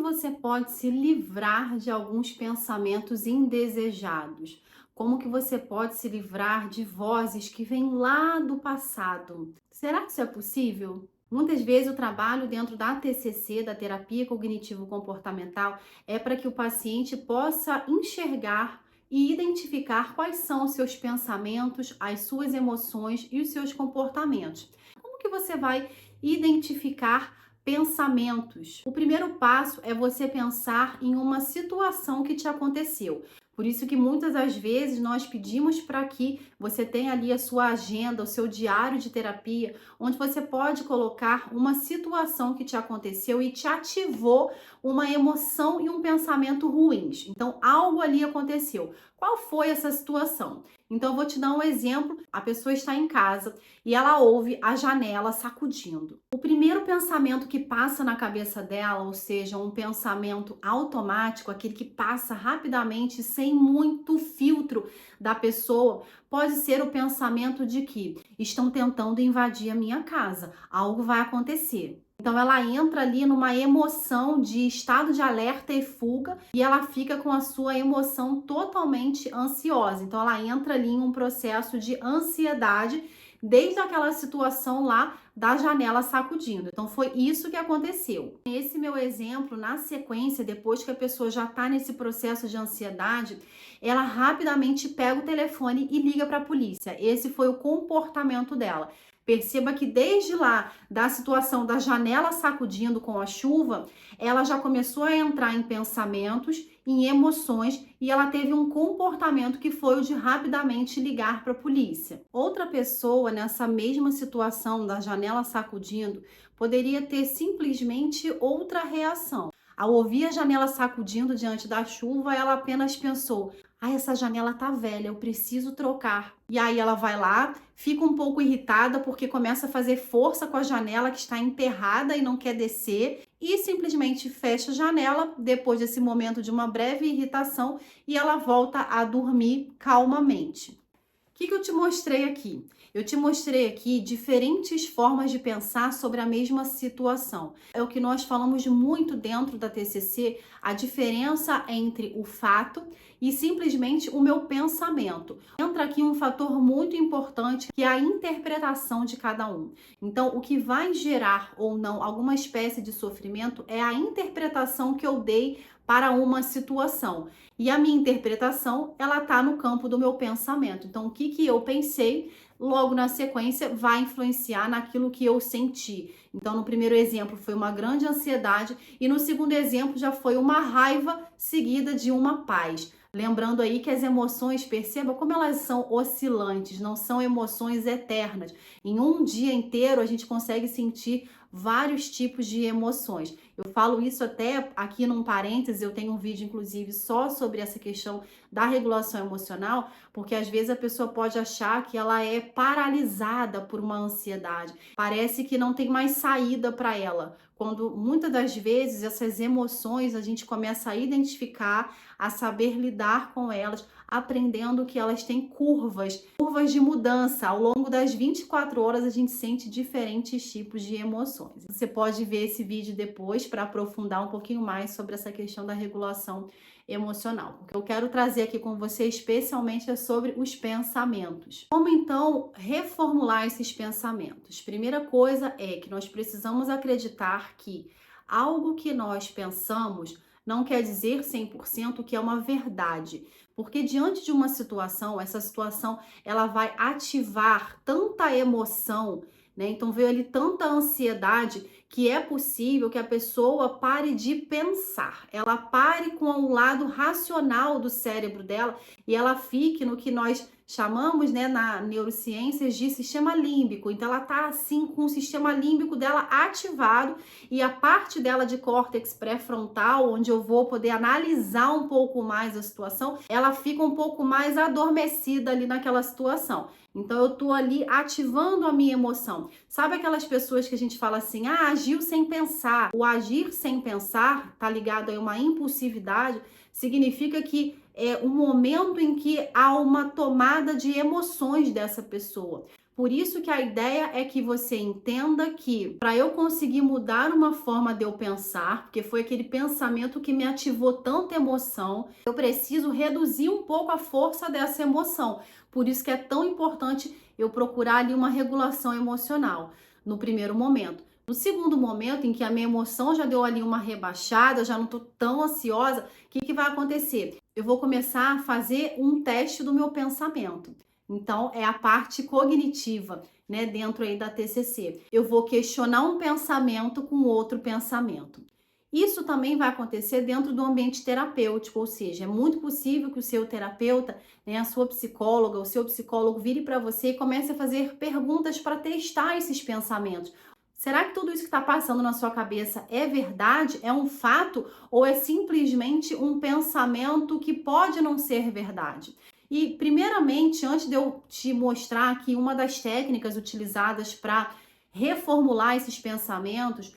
você pode se livrar de alguns pensamentos indesejados? Como que você pode se livrar de vozes que vêm lá do passado? Será que isso é possível? Muitas vezes o trabalho dentro da TCC, da terapia cognitivo-comportamental, é para que o paciente possa enxergar e identificar quais são os seus pensamentos, as suas emoções e os seus comportamentos. Como que você vai identificar pensamentos? O primeiro passo é você pensar em uma situação que te aconteceu. Por isso que muitas das vezes nós pedimos para que você tenha ali a sua agenda, o seu diário de terapia, onde você pode colocar uma situação que te aconteceu e te ativou uma emoção e um pensamento ruins. Então, algo ali aconteceu. Qual foi essa situação? Então, eu vou te dar um exemplo. A pessoa está em casa e ela ouve a janela sacudindo. O primeiro pensamento que passa na cabeça dela, ou seja, um pensamento automático, aquele que passa rapidamente, sem muito filtro da pessoa, pode ser o pensamento de que estão tentando invadir a minha casa, algo vai acontecer. Então ela entra ali numa emoção de estado de alerta e fuga e ela fica com a sua emoção totalmente ansiosa. Então ela entra ali em um processo de ansiedade desde aquela situação lá da janela sacudindo. Então foi isso que aconteceu. Esse meu exemplo, na sequência, depois que a pessoa já está nesse processo de ansiedade, ela rapidamente pega o telefone e liga para a polícia. Esse foi o comportamento dela. Perceba que desde lá, da situação da janela sacudindo com a chuva, ela já começou a entrar em pensamentos, em emoções e ela teve um comportamento que foi o de rapidamente ligar para a polícia. Outra pessoa nessa mesma situação da janela sacudindo poderia ter simplesmente outra reação. Ao ouvir a janela sacudindo diante da chuva, ela apenas pensou: ah, essa janela tá velha, eu preciso trocar. E aí ela vai lá, fica um pouco irritada porque começa a fazer força com a janela que está enterrada e não quer descer e simplesmente fecha a janela depois desse momento de uma breve irritação e ela volta a dormir calmamente. O que eu te mostrei aqui? Eu te mostrei aqui diferentes formas de pensar sobre a mesma situação. É o que nós falamos muito dentro da TCC, a diferença entre o fato e simplesmente o meu pensamento. Entra aqui um fator muito importante, que é a interpretação de cada um. Então, o que vai gerar ou não alguma espécie de sofrimento é a interpretação que eu dei para uma situação. E a minha interpretação, ela tá no campo do meu pensamento. Então, o que eu pensei, logo na sequência, vai influenciar naquilo que eu senti. Então, no primeiro exemplo, foi uma grande ansiedade e no segundo exemplo já foi uma raiva seguida de uma paz. Lembrando aí que as emoções, perceba como elas são oscilantes, não são emoções eternas. Em um dia inteiro a gente consegue sentir vários tipos de emoções. Eu falo isso até aqui num parênteses, eu tenho um vídeo inclusive só sobre essa questão da regulação emocional, porque às vezes a pessoa pode achar que ela é paralisada por uma ansiedade. Parece que não tem mais saída para ela. Quando muitas das vezes essas emoções a gente começa a identificar, a saber lidar com elas, aprendendo que elas têm curvas de mudança. Ao longo das 24 horas a gente sente diferentes tipos de emoções. Você pode ver esse vídeo depois para aprofundar um pouquinho mais sobre essa questão da regulação emocional. O que eu quero trazer aqui com você especialmente é sobre os pensamentos. Como então reformular esses pensamentos? Primeira coisa é que nós precisamos acreditar que algo que nós pensamos não quer dizer 100% que é uma verdade, porque diante de uma situação, essa situação ela vai ativar tanta emoção, né? Então veio ali tanta ansiedade que é possível que a pessoa pare de pensar, ela pare com o lado racional do cérebro dela e ela fique no que nós chamamos, né, na neurociências de sistema límbico. Então ela tá assim com o sistema límbico dela ativado e a parte dela de córtex pré-frontal, onde eu vou poder analisar um pouco mais a situação, ela fica um pouco mais adormecida ali naquela situação. Então eu tô ali ativando a minha emoção. Sabe aquelas pessoas que a gente fala assim: "Ah, agiu sem pensar". O agir sem pensar tá ligado a uma impulsividade, significa que é um momento em que há uma tomada de emoções dessa pessoa. Por isso que a ideia é que você entenda que para eu conseguir mudar uma forma de eu pensar, porque foi aquele pensamento que me ativou tanta emoção, eu preciso reduzir um pouco a força dessa emoção. Por isso que é tão importante eu procurar ali uma regulação emocional no primeiro momento. No segundo momento, em que a minha emoção já deu ali uma rebaixada, já não estou tão ansiosa, o que vai acontecer? Eu vou começar a fazer um teste do meu pensamento. Então, é a parte cognitiva, né, dentro aí da TCC. Eu vou questionar um pensamento com outro pensamento. Isso também vai acontecer dentro do ambiente terapêutico, ou seja, é muito possível que o seu terapeuta, né, a sua psicóloga, o seu psicólogo vire para você e comece a fazer perguntas para testar esses pensamentos. Será que tudo isso que está passando na sua cabeça é verdade? É um fato? Ou é simplesmente um pensamento que pode não ser verdade? E, primeiramente, antes de eu te mostrar aqui uma das técnicas utilizadas para reformular esses pensamentos,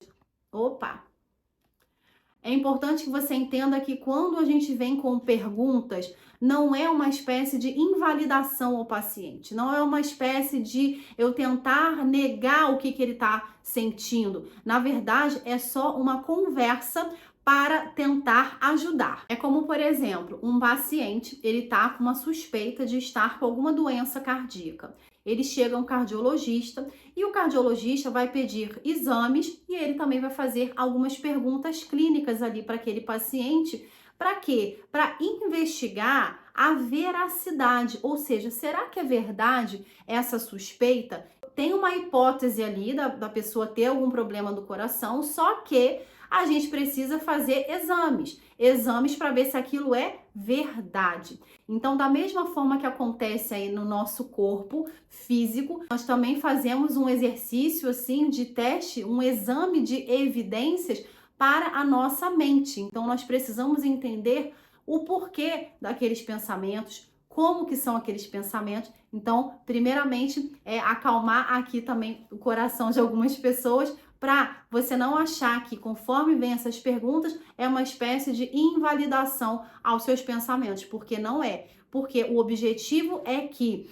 é importante que você entenda que quando a gente vem com perguntas, não é uma espécie de invalidação ao paciente, não é uma espécie de eu tentar negar o que ele está sentindo. Na verdade, é só uma conversa para tentar ajudar. É como, por exemplo, um paciente, ele tá com uma suspeita de estar com alguma doença cardíaca. Ele chega a um cardiologista e o cardiologista vai pedir exames e ele também vai fazer algumas perguntas clínicas ali para aquele paciente. Para quê? Para investigar a veracidade, ou seja, será que é verdade essa suspeita? Tem uma hipótese ali da pessoa ter algum problema do coração, só que a gente precisa fazer exames para ver se aquilo é verdade. Então, da mesma forma que acontece aí no nosso corpo físico, nós também fazemos um exercício assim de teste, um exame de evidências para a nossa mente. Então, nós precisamos entender o porquê daqueles pensamentos, como que são aqueles pensamentos. Então, primeiramente, é acalmar aqui também o coração de algumas pessoas, para você não achar que, conforme vem essas perguntas, é uma espécie de invalidação aos seus pensamentos, porque não é. Porque o objetivo é que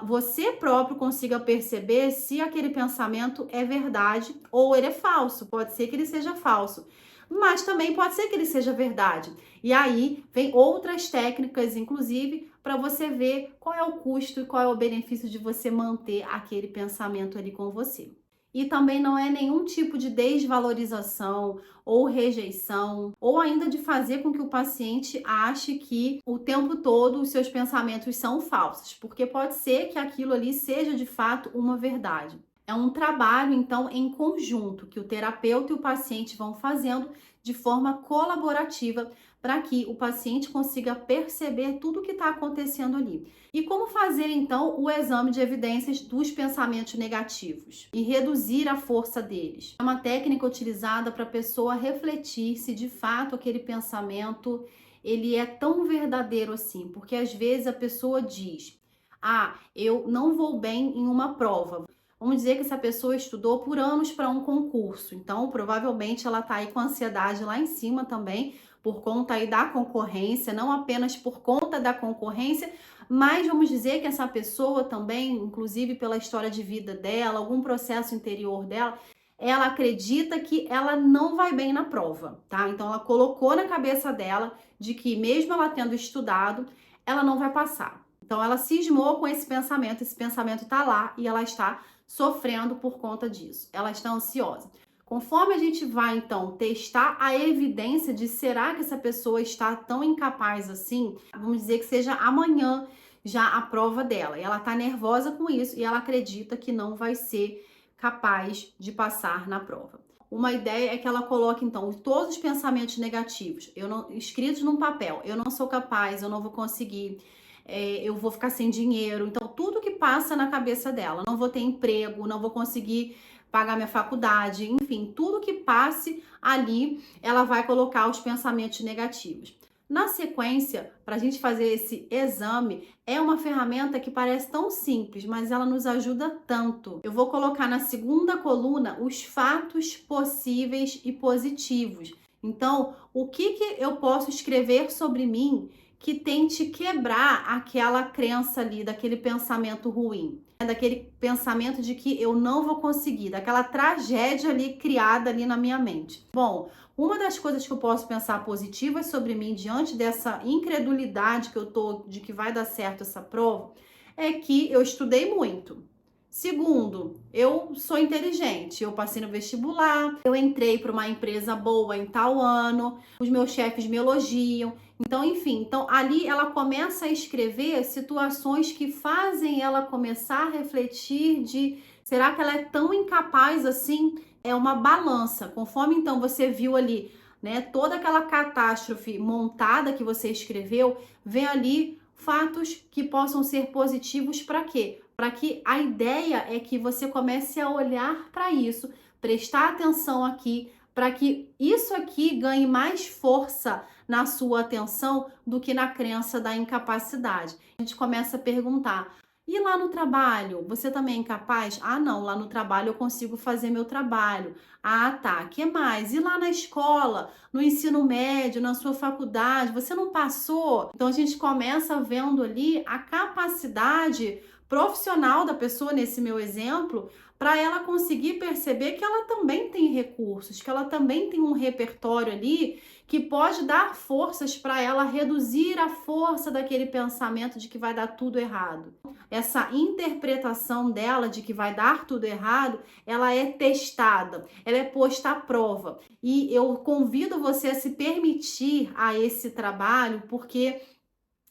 você próprio consiga perceber se aquele pensamento é verdade ou ele é falso. Pode ser que ele seja falso, mas também pode ser que ele seja verdade. E aí vem outras técnicas, inclusive, para você ver qual é o custo e qual é o benefício de você manter aquele pensamento ali com você. E também não é nenhum tipo de desvalorização ou rejeição, ou ainda de fazer com que o paciente ache que o tempo todo os seus pensamentos são falsos, porque pode ser que aquilo ali seja de fato uma verdade. É um trabalho, então, em conjunto, que o terapeuta e o paciente vão fazendo de forma colaborativa para que o paciente consiga perceber tudo o que está acontecendo ali. E como fazer, então, o exame de evidências dos pensamentos negativos e reduzir a força deles? É uma técnica utilizada para a pessoa refletir se de fato aquele pensamento ele é tão verdadeiro assim, porque às vezes a pessoa diz: eu não vou bem em uma prova. Vamos dizer que essa pessoa estudou por anos para um concurso, então provavelmente ela está aí com a ansiedade lá em cima também, por conta aí da concorrência, não apenas por conta da concorrência, mas vamos dizer que essa pessoa também, inclusive pela história de vida dela, algum processo interior dela, ela acredita que ela não vai bem na prova, tá? Então ela colocou na cabeça dela de que mesmo ela tendo estudado, ela não vai passar. Então ela cismou com esse pensamento tá lá e ela está sofrendo por conta disso. Ela está ansiosa. Conforme a gente vai, então, testar a evidência de será que essa pessoa está tão incapaz assim, vamos dizer que seja amanhã já a prova dela. E ela está nervosa com isso e ela acredita que não vai ser capaz de passar na prova. Uma ideia é que ela coloque, então, todos os pensamentos negativos escritos num papel. Eu não sou capaz, eu não vou conseguir, eu vou ficar sem dinheiro. Então, tudo que passa na cabeça dela, não vou ter emprego, não vou conseguir pagar minha faculdade, enfim, tudo que passe ali, ela vai colocar os pensamentos negativos. Na sequência, para a gente fazer esse exame, é uma ferramenta que parece tão simples, mas ela nos ajuda tanto. Eu vou colocar na segunda coluna os fatos possíveis e positivos. Então, o que eu posso escrever sobre mim que tente quebrar aquela crença ali, daquele pensamento ruim, né? Daquele pensamento de que eu não vou conseguir, daquela tragédia ali criada ali na minha mente. Bom, uma das coisas que eu posso pensar positivas sobre mim diante dessa incredulidade que eu tô de que vai dar certo essa prova é que eu estudei muito. Segundo, eu sou inteligente, eu passei no vestibular, eu entrei para uma empresa boa em tal ano, os meus chefes me elogiam. Então, enfim, então ali ela começa a escrever situações que fazem ela começar a refletir de será que ela é tão incapaz assim? É uma balança. Conforme então você viu ali, né, toda aquela catástrofe montada que você escreveu, vem ali fatos que possam ser positivos para quê? Para que a ideia é que você comece a olhar para isso, prestar atenção aqui, para que isso aqui ganhe mais força na sua atenção do que na crença da incapacidade. A gente começa a perguntar: e lá no trabalho, você também é incapaz? Ah, não, lá no trabalho eu consigo fazer meu trabalho. Ah, tá. Que mais? E lá na escola, no ensino médio, na sua faculdade, você não passou? Então a gente começa vendo ali a capacidade profissional da pessoa, nesse meu exemplo, para ela conseguir perceber que ela também tem recursos, que ela também tem um repertório ali que pode dar forças para ela reduzir a força daquele pensamento de que vai dar tudo errado. Essa interpretação dela de que vai dar tudo errado, ela é testada, ela é posta à prova. E eu convido você a se permitir a esse trabalho, porque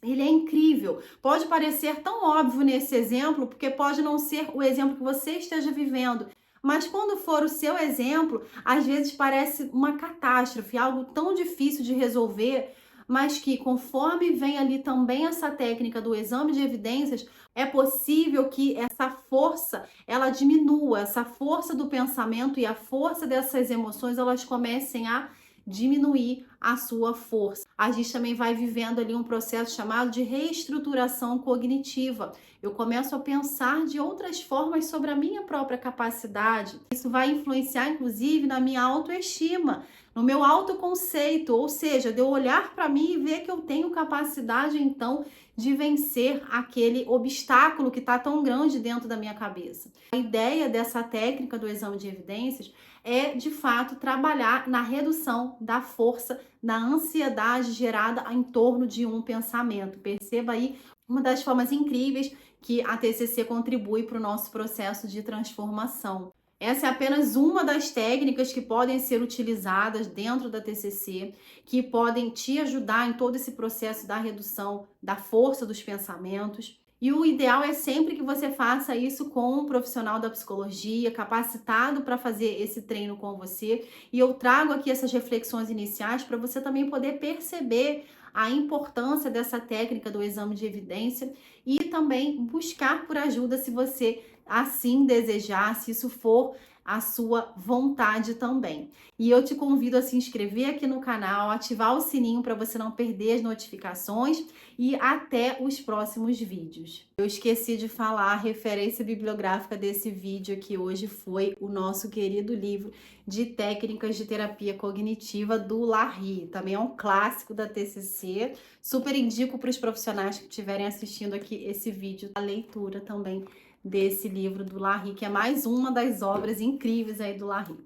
ele é incrível. Pode parecer tão óbvio nesse exemplo, porque pode não ser o exemplo que você esteja vivendo. Mas quando for o seu exemplo, às vezes parece uma catástrofe, algo tão difícil de resolver, mas que conforme vem ali também essa técnica do exame de evidências, é possível que essa força, ela diminua, essa força do pensamento e a força dessas emoções, elas comecem a diminuir a sua força. A gente também vai vivendo ali um processo chamado de reestruturação cognitiva. Eu começo a pensar de outras formas sobre a minha própria capacidade. Isso vai influenciar, inclusive, na minha autoestima, no meu autoconceito, ou seja, de eu olhar para mim e ver que eu tenho capacidade, então, de vencer aquele obstáculo que está tão grande dentro da minha cabeça. A ideia dessa técnica do exame de evidências é, de fato, trabalhar na redução da força da ansiedade gerada em torno de um pensamento. Perceba aí uma das formas incríveis que a TCC contribui para o nosso processo de transformação. Essa é apenas uma das técnicas que podem ser utilizadas dentro da TCC, que podem te ajudar em todo esse processo da redução da força dos pensamentos. E o ideal é sempre que você faça isso com um profissional da psicologia, capacitado para fazer esse treino com você. E eu trago aqui essas reflexões iniciais para você também poder perceber a importância dessa técnica do exame de evidência e também buscar por ajuda se você assim desejar, se isso for a sua vontade também. E eu te convido a se inscrever aqui no canal, ativar o sininho para você não perder as notificações e até os próximos vídeos. Eu esqueci de falar, a referência bibliográfica desse vídeo aqui hoje foi o nosso querido livro de técnicas de terapia cognitiva do Larry. Também é um clássico da TCC. Super indico para os profissionais que estiverem assistindo aqui esse vídeo, a leitura também desse livro do Larry, que é mais uma das obras incríveis aí do Larry.